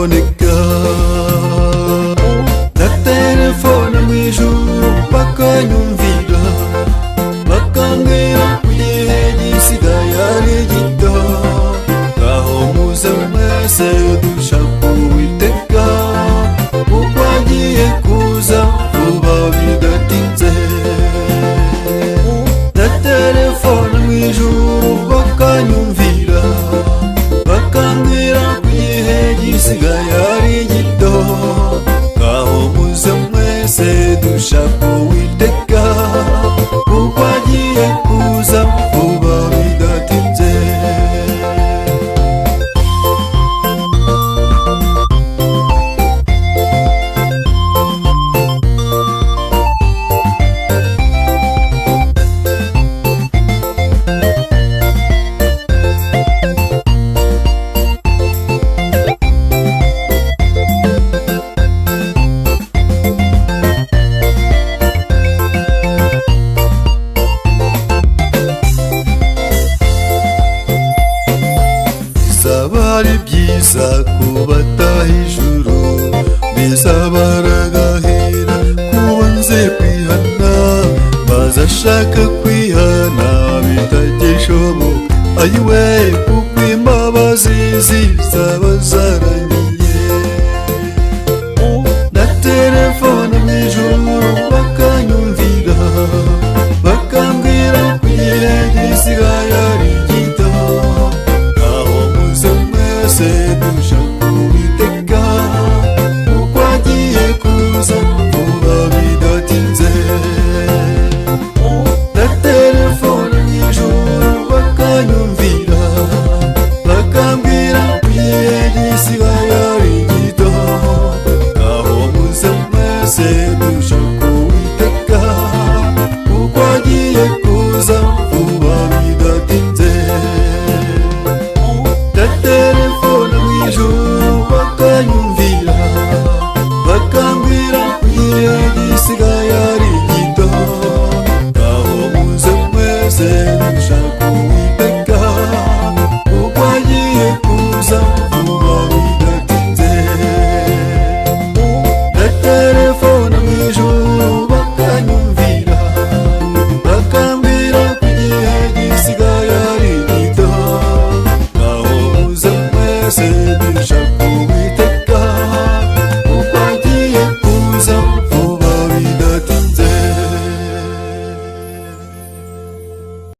bizaboneka. Ndaterefona mwijuru bakanyumvira, bakambwira ko igihe gisigaye ari gito, ngaho muze mwese dushaka Uwiteka, kuko agiye kuza vuba bidatinze. Ndaterefona mwijuru bakanyumvira, bakambwira ko igihe gisigaye ari gito, ngaho muze mwese dushaka Uwiteka, kuko agiye kuza vuba bidatinze. Bizaba ari byiza kubataha ijuru, bizaba ari agahera kuba nze kwihana, bazashaka kwihana bitagishoboka. Ayiwe kuko imbabazi zizaba zara